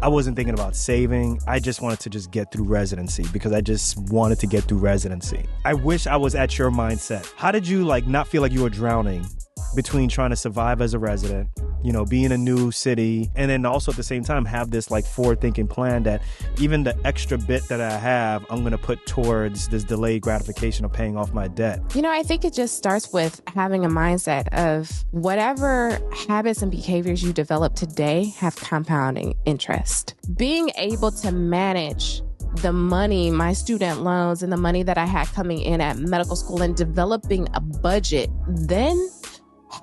I wasn't thinking about saving. I just wanted to just get through residency because I just wanted to get through residency. I wish I was at your mindset. How did you not feel like you were drowning between trying to survive as a resident, be in a new city, and then also at the same time have this forward-thinking plan that even the extra bit that I have, I'm going to put towards this delayed gratification of paying off my debt? I think it just starts with having a mindset of whatever habits and behaviors you develop today have compounding interest. Being able to manage the money, my student loans, and the money that I had coming in at medical school and developing a budget then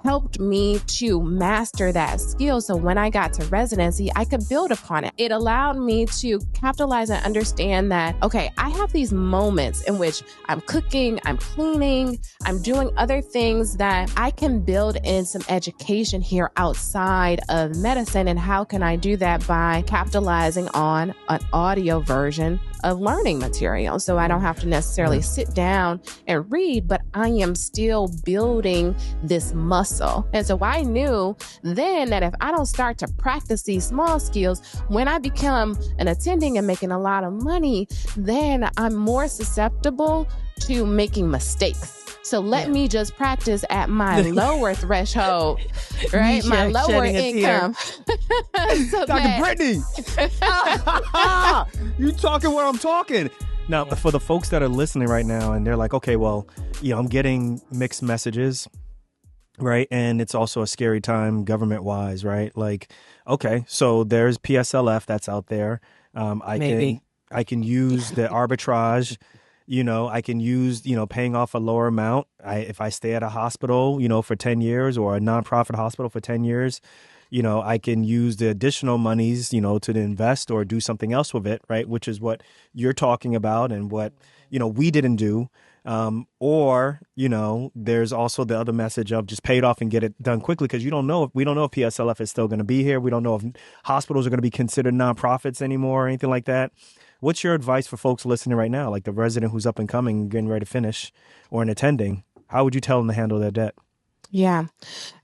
helped me to master that skill. So when I got to residency, I could build upon it. It allowed me to capitalize and understand that, okay, I have these moments in which I'm cooking, I'm cleaning, I'm doing other things that I can build in some education here outside of medicine. And how can I do that? By capitalizing on an audio version of learning material. So I don't have to necessarily sit down and read, but I am still building this muscle. And so I knew then that if I don't start to practice these small skills, when I become an attending and making a lot of money, then I'm more susceptible to making mistakes. So let me just practice at my lower threshold, right? My lower income. So Dr. Brittany, you talking what I'm talking. Now, for the folks that are listening right now and they're like, okay, well, I'm getting mixed messages, right? And it's also a scary time government-wise, right? Okay, so there's PSLF that's out there. I can use the arbitrage. I can use, paying off a lower amount. If I stay at a hospital, for 10 years or a nonprofit hospital for 10 years, I can use the additional monies, to invest or do something else with it, right? Which is what you're talking about and what, we didn't do. Or, there's also the other message of just pay it off and get it done quickly because we don't know if PSLF is still going to be here. We don't know if hospitals are going to be considered nonprofits anymore or anything like that. What's your advice for folks listening right now, like the resident who's up and coming, getting ready to finish, or an attending? How would you tell them to handle their debt? Yeah,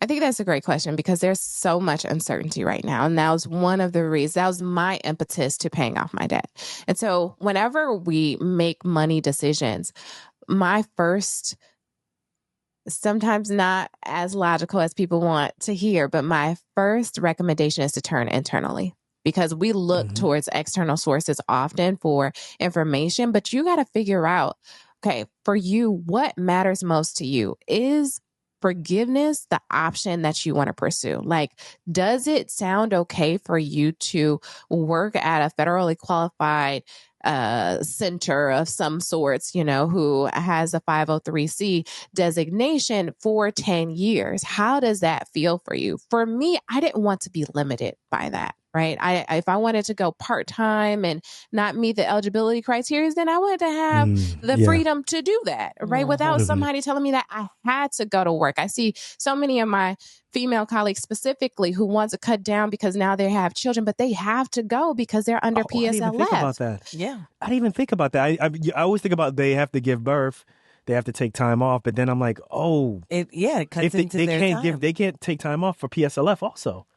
I think that's a great question because there's so much uncertainty right now. And that was one of the reasons, that was my impetus to paying off my debt. And so whenever we make money decisions, my first, sometimes not as logical as people want to hear, but my first recommendation is to turn internally. Because we look towards external sources often for information, but you got to figure out, okay, for you, what matters most to you? Is forgiveness the option that you want to pursue? Does it sound okay for you to work at a federally qualified center of some sorts, who has a 503c designation for 10 years? How does that feel for you? For me, I didn't want to be limited by that. Right. If I wanted to go part-time and not meet the eligibility criteria, then I wanted to have the freedom to do that. Right. Without somebody telling me that I had to go to work. I see so many of my female colleagues specifically who want to cut down because now they have children, but they have to go because they're under PSLF. I didn't even think about that. Yeah. I didn't even think about that. I always think about they have to give birth. They have to take time off. But then I'm like, it cuts into their time. They can't take time off for PSLF also.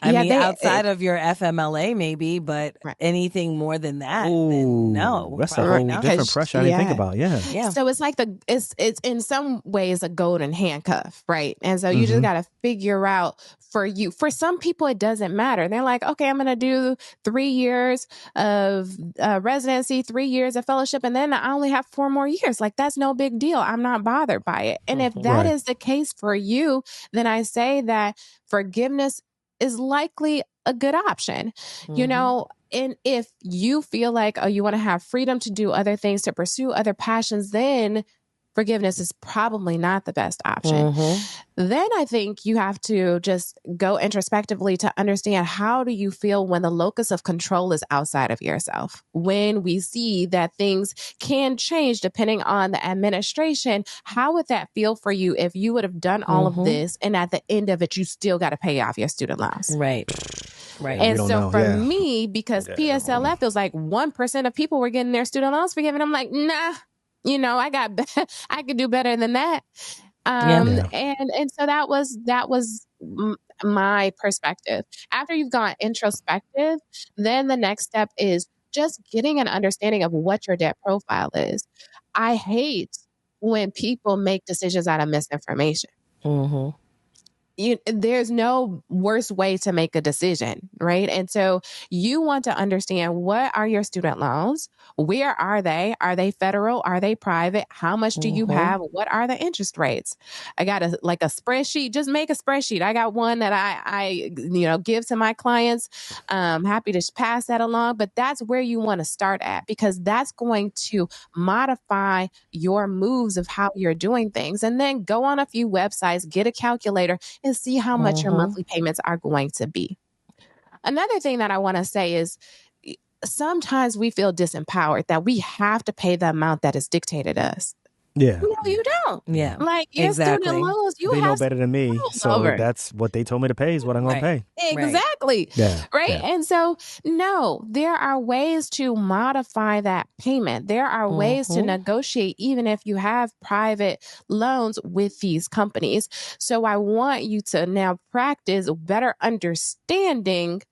I mean, outside of your FMLA, maybe, but anything more than that, then no. That's a whole different pressure I didn't think about. Yeah. So it's like it's in some ways a golden handcuff, right? And so you just got to figure out for you. For some people, it doesn't matter. They're like, okay, I'm going to do 3 years of residency, 3 years of fellowship, and then I only have 4 more years. That's no big deal. I'm not bothered by it. And if that is the case for you, then I say that forgiveness is likely a good option, and if you feel like, you want to have freedom to do other things, to pursue other passions, then forgiveness is probably not the best option. Then I think you have to just go introspectively to understand, how do you feel when the locus of control is outside of yourself? When we see that things can change depending on the administration, how would that feel for you if you would have done all of this and at the end of it, you still got to pay off your student loans? Right. And so for me, because PSLF feels like 1% of people were getting their student loans forgiven, I'm like, nah, I could do better than that. And so that was my perspective. After you've gone introspective, then the next step is just getting an understanding of what your debt profile is. I hate when people make decisions out of misinformation. Mm-hmm. There's no worse way to make a decision, right? And so you want to understand, what are your student loans? Where are they? Are they federal? Are they private? How much do you have? What are the interest rates? I got a spreadsheet. Just make a spreadsheet. I got one that I give to my clients. Happy to pass that along, but that's where you want to start at, because that's going to modify your moves of how you're doing things. And then go on a few websites, get a calculator, and see how much your monthly payments are going to be. Another thing that I want to say is, sometimes we feel disempowered that we have to pay the amount that is dictated to us. Yeah. No, you don't. Yeah. Like, your student loans, they know better than me. So that's what they told me to pay is what I'm going to pay. Exactly. Yeah. Right. Yeah. And so, no, there are ways to modify that payment. There are ways to negotiate, even if you have private loans with these companies. So I want you to now practice better understanding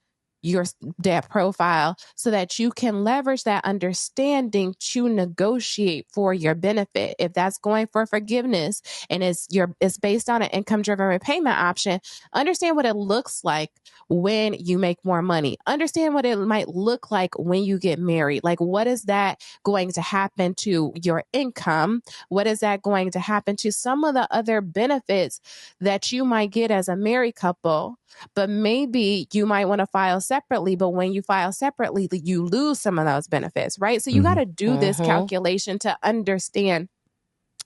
your debt profile so that you can leverage that understanding to negotiate for your benefit. If that's going for forgiveness and it's based on an income-driven repayment option, understand what it looks like when you make more money. Understand what it might look like when you get married. Like, what is that going to happen to your income? What is that going to happen to some of the other benefits that you might get as a married couple? But maybe you might want to file separately, but when you file separately, you lose some of those benefits, right? So you got to do this calculation to understand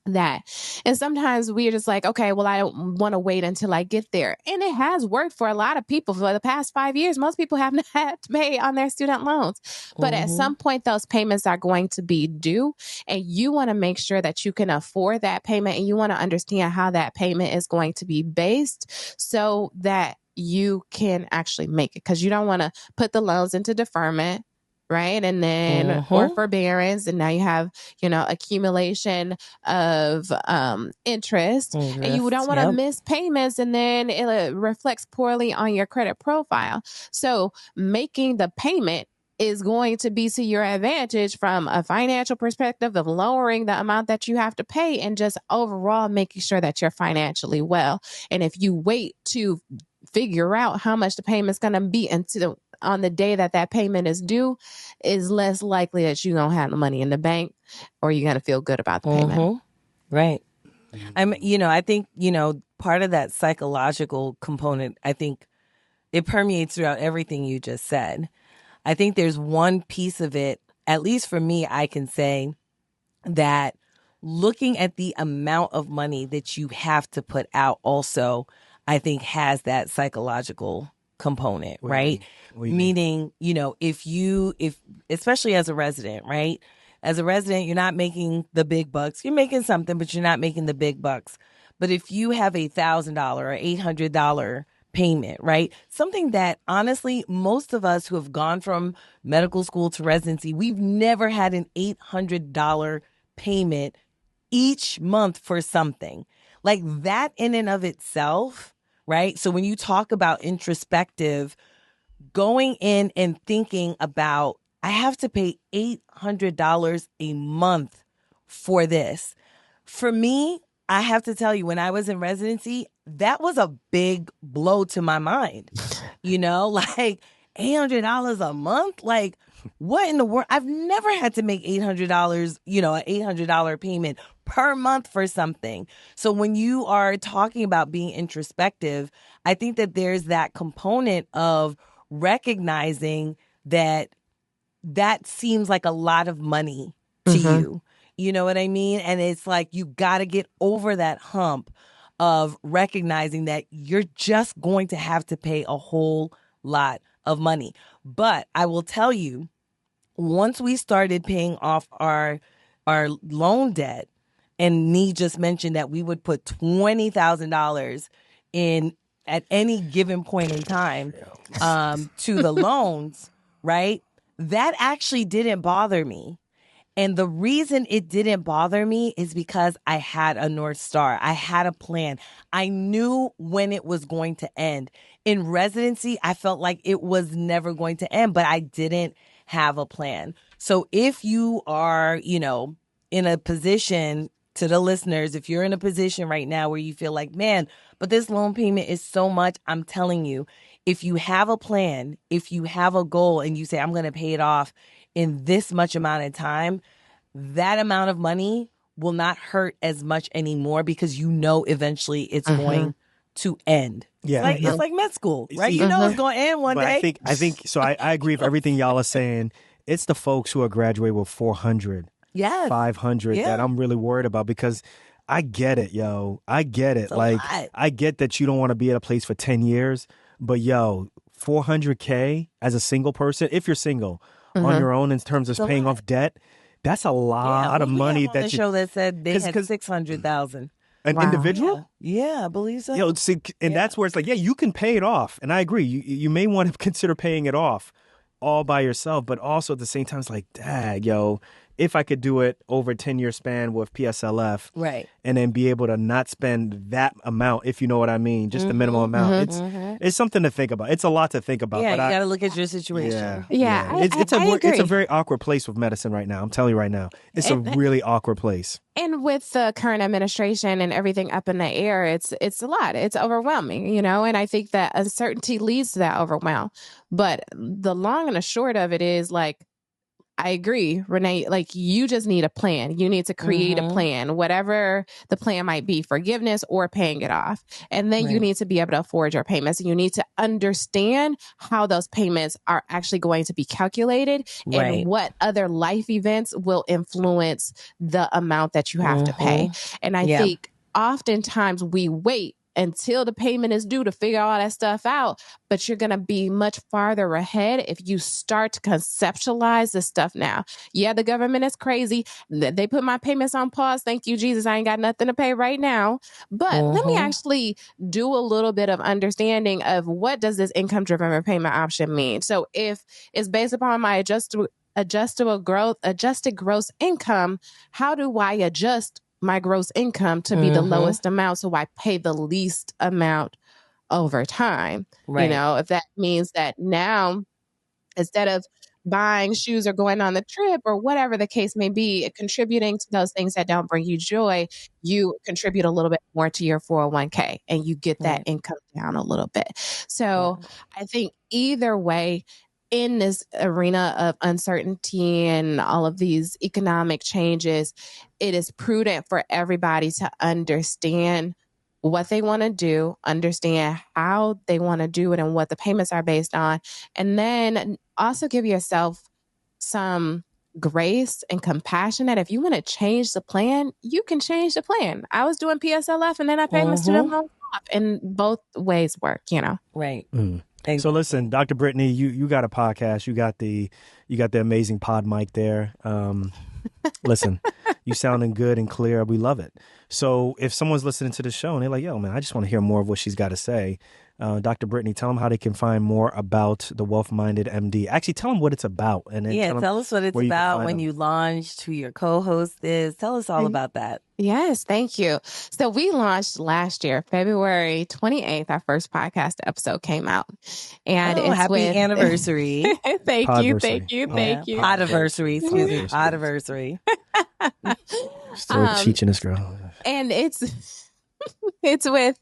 that. And sometimes we're just like, okay, well, I don't want to wait until I get there. And it has worked for a lot of people. For the past 5 years, most people haven't had to pay on their student loans. But at some point, those payments are going to be due. And you want to make sure that you can afford that payment. And you want to understand how that payment is going to be based so that you can actually make it. Because you don't want to put the loans into deferment, right? And then, or forbearance. And now you have, accumulation of interest. And you don't want to miss payments, and then it reflects poorly on your credit profile. So making the payment is going to be to your advantage from a financial perspective of lowering the amount that you have to pay and just overall making sure that you're financially well. And if you wait to figure out how much the payment's going to be on the day that payment is due, is less likely that you're going to have the money in the bank or you're going to feel good about the payment. Right. I think, part of that psychological component, I think it permeates throughout everything you just said. I think there's one piece of it, at least for me, I can say that looking at the amount of money that you have to put out also, I think has that psychological component, right? Meaning, if especially as a resident, right? As a resident, you're not making the big bucks. You're making something, but you're not making the big bucks. But if you have $1,000 or $800 payment, right? Something that honestly, most of us who have gone from medical school to residency, we've never had an $800 payment each month for something. Like that in and of itself, right? So when you talk about introspective, going in and thinking about, I have to pay $800 a month for this. For me, I have to tell you, when I was in residency, that was a big blow to my mind. Like $800 a month? Like, what in the world? I've never had to make $800, an $800 payment per month for something. So when you are talking about being introspective, I think that there's that component of recognizing that seems like a lot of money to you. You know what I mean? And it's like, you got to get over that hump of recognizing that you're just going to have to pay a whole lot of money. But I will tell you, once we started paying off our loan debt, and Nee just mentioned that we would put $20,000 in at any given point in time to the loans, right? That actually didn't bother me. And the reason it didn't bother me is because I had a North Star. I had a plan. I knew when it was going to end. In residency, I felt like it was never going to end, but I didn't have a plan. So if you are, in a position, to the listeners, if you're in a position right now where you feel like, man, but this loan payment is so much, I'm telling you, if you have a plan, if you have a goal and you say, I'm going to pay it off in this much amount of time, that amount of money will not hurt as much anymore because eventually it's going to end. Yeah. It's like med school, right? See, It's going to end one but day. I think so. I agree with everything y'all are saying. It's the folks who are graduating with 400, Yes. 500 that I'm really worried about, because I get it, yo. I get it. It's a Like, lot. I get that you don't want to be at a place for 10 years, but yo, $400K as a single person, if you're single, on your own in terms of It's a paying lot. off debt, that's a lot of who we money have on the that you, show that said they had 'cause- 600,000. an Wow. individual. Yeah, I believe so. You know, see, and that's where it's like, yeah, you can pay it off. And I agree. You may want to consider paying it off all by yourself, but also at the same time, it's like, dag, yo, if I could do it over a 10-year span with PSLF, Right. and then be able to not spend that amount, if you know what I mean, just the minimum amount. It's something to think about. It's a lot to think about. Yeah, but you got to look at your situation. Yeah, It's I a agree. very awkward place with medicine right now. I'm telling you right now, it's a really awkward place. And with the current administration and everything up in the air, it's a lot. It's overwhelming, and I think that uncertainty leads to that overwhelm. But the long and the short of it is, like, I agree, Renee. Like, you just need a plan. You need to create a plan, whatever the plan might be, forgiveness or paying it off. And then you need to be able to afford your payments. You need to understand how those payments are actually going to be calculated and what other life events will influence the amount that you have to pay. And I think oftentimes we wait until the payment is due to figure all that stuff out. But you're going to be much farther ahead if you start to conceptualize this stuff now. Yeah, the government is crazy. They put my payments on pause. Thank you, Jesus. I ain't got nothing to pay right now. But let me actually do a little bit of understanding of what does this income-driven repayment option mean. So if it's based upon my adjusted gross income, how do I adjust my gross income to be the lowest amount so I pay the least amount over time? Right. If that means that now, instead of buying shoes or going on the trip or whatever the case may be, contributing to those things that don't bring you joy, you contribute a little bit more to your 401k and you get that income down a little bit. So I think either way, in this arena of uncertainty and all of these economic changes, it is prudent for everybody to understand what they want to do, understand how they want to do it and what the payments are based on, and then also give yourself some grace and compassion that if you want to change the plan, you can change the plan. I was doing PSLF and then I paid my student loan off, and both ways work, Right. So listen, Dr. Brittany, you got a podcast. You got the amazing pod mic there. Listen, you sounding good and clear. We love it. So if someone's listening to the show and they're like, yo, man, I just want to hear more of what she's got to say, Dr. Brittany, tell them how they can find more about the Wealth Minded MD. Actually, tell them what it's about. And then tell us what it's about, when you launched, who your co-host is. Tell us all about that. Yes, thank you. So we launched last year, February 28th. Our first podcast episode came out. And it's happy anniversary. Thank you. Podiversary, excuse me. Podiversary. Still teaching this girl. And it's with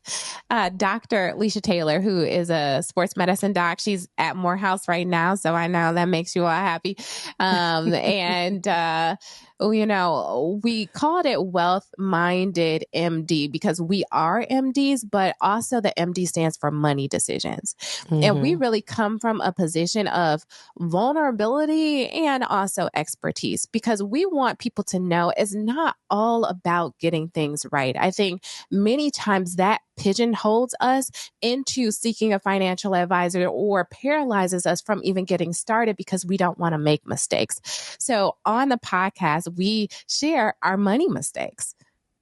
Dr. Alicia Taylor, who is a sports medicine doc. She's at Morehouse right now, so I know that makes you all happy. We called it Wealth Minded MD because we are MDs, but also the MD stands for money decisions. And we really come from a position of vulnerability and also expertise, because we want people to know it's not all about getting things right. I think many times that pigeonholes us into seeking a financial advisor or paralyzes us from even getting started because we don't want to make mistakes. So on the podcast, we share our money mistakes.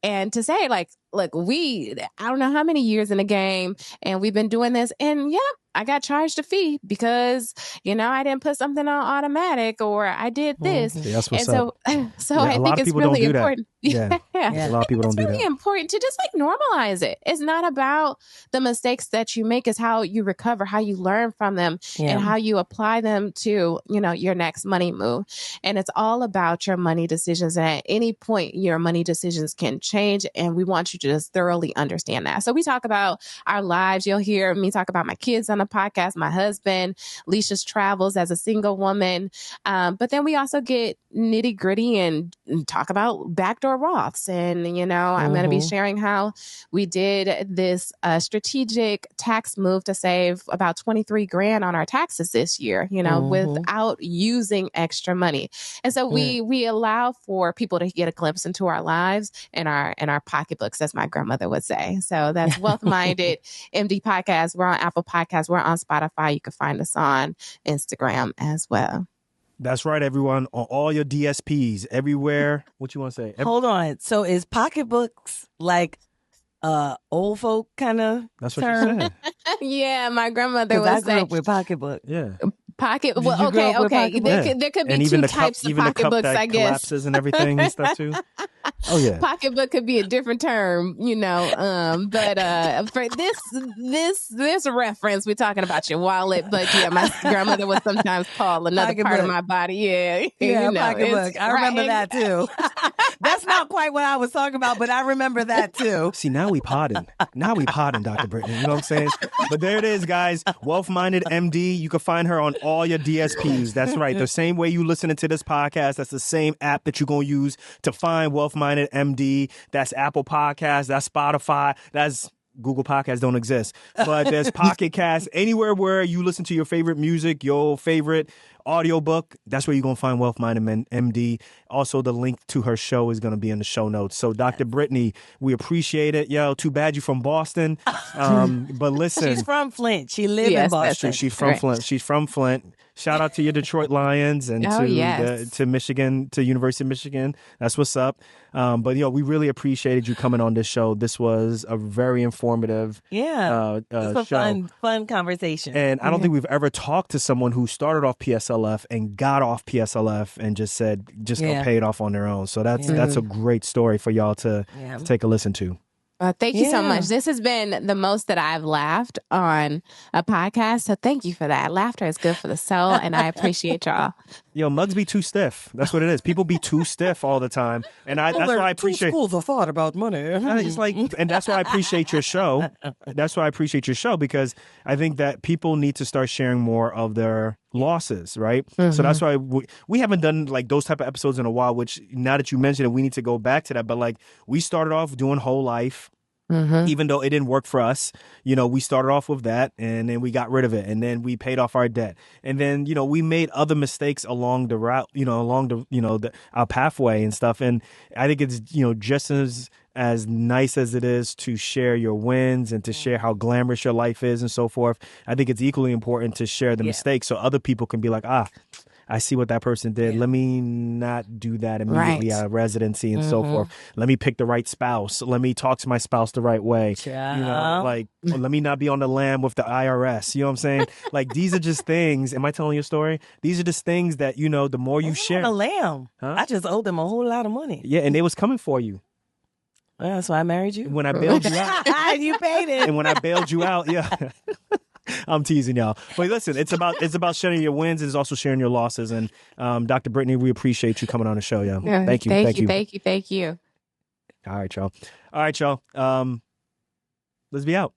And to say, like, look, I don't know how many years in the game and we've been doing this. And I got charged a fee because, I didn't put something on automatic or I did this. Yeah, that's what's and up. so Yeah, I think it's really important. Yeah. A lot of people don't do that. It's really important to just normalize it. It's not about the mistakes that you make, it's how you recover, how you learn from them and how you apply them to, your next money move. And it's all about your money decisions. And at any point, your money decisions can change. And we want you to just thoroughly understand that. So we talk about our lives. You'll hear me talk about my kids on the podcast, my husband, Leisha's travels as a single woman. But then we also get nitty gritty and talk about backdoor Roths. And, I'm going to be sharing how we did this strategic tax move to save about 23 grand on our taxes this year, without using extra money. And so we allow for people to get a glimpse into our lives and our pocketbooks, as my grandmother would say. So that's Wealth Minded MD Podcast. We're on Apple Podcasts. We're on Spotify. You can find us on Instagram as well. That's right, everyone. On all your DSPs, everywhere. What you want to say? Hold on. So is pocketbooks like old folk kind of That's what term? you said. Yeah, my grandmother would I grew say up with pocketbook. Yeah. Pocket. Well, okay. There could be and even two the types cup, of even the cup pocketbooks, that I guess. collapses and everything and stuff too. Oh yeah. Pocketbook could be a different term, but for this reference, we're talking about your wallet. But yeah, my grandmother would sometimes call another part of my body. Yeah, pocketbook. I remember that too. That's not quite what I was talking about, but I remember that too. See, now we podding, Dr. Brittany. You know what I'm saying? But there it is, guys. Wealth Minded MD. You can find her on all your DSPs. That's right. The same way you listening to this podcast, that's the same app that you're going to use to find Wealth Minded MD. That's Apple Podcasts. That's Spotify. That's Google Podcasts don't exist, but there's Pocket Cast. Anywhere where you listen to your favorite music, your favorite audiobook, that's where you're going to find Wealth Minded MD. Also, the link to her show is going to be in the show notes. So, Dr. Brittany, we appreciate it. Yo, too bad you're from Boston. But listen. She's from Flint. She lives in Boston. She's from Flint. She's from Flint. Shout out to your Detroit Lions and to Michigan, to University of Michigan. That's what's up. But we really appreciated you coming on this show. This was a very informative it's a show. fun conversation. And I don't think we've ever talked to someone who started off PSLF and got off PSLF and just said, go pay it off on their own. So that's a great story for y'all to take a listen to. Thank you so much. This has been the most that I've laughed on a podcast. So thank you for that. Laughter is good for the soul, and I appreciate y'all. Mugs be too stiff. That's what it is. People be too stiff all the time, and that's why I appreciate. Schools of thought about money. It's and that's why I appreciate your show. That's why I appreciate your show, because I think that people need to start sharing more of their losses, right? So that's why we haven't done those type of episodes in a while. Which now that you mention it, we need to go back to that. But we started off doing whole life. Even though it didn't work for us, we started off with that and then we got rid of it and then we paid off our debt. And then, we made other mistakes along the route, our pathway and stuff. And I think it's, just as nice as it is to share your wins and to share how glamorous your life is and so forth. I think it's equally important to share the mistakes so other people can be like, I see what that person did. Yeah. Let me not do that immediately out of residency and so forth. Let me pick the right spouse. Let me talk to my spouse the right way. Let me not be on the lam with the IRS. You know what I'm saying? These are just things. Am I telling you a story? These are just things that, the more you share. On the lam. Huh? I just owed them a whole lot of money. Yeah, and they was coming for you. Well, that's why I married you. When I bailed you out. You paid it. And when I bailed you out, I'm teasing y'all. But listen, it's about sharing your wins. It's also sharing your losses. And Dr. Brittany, we appreciate you coming on the show, yo. Thank you. Thank you. All right, y'all. Let's be out.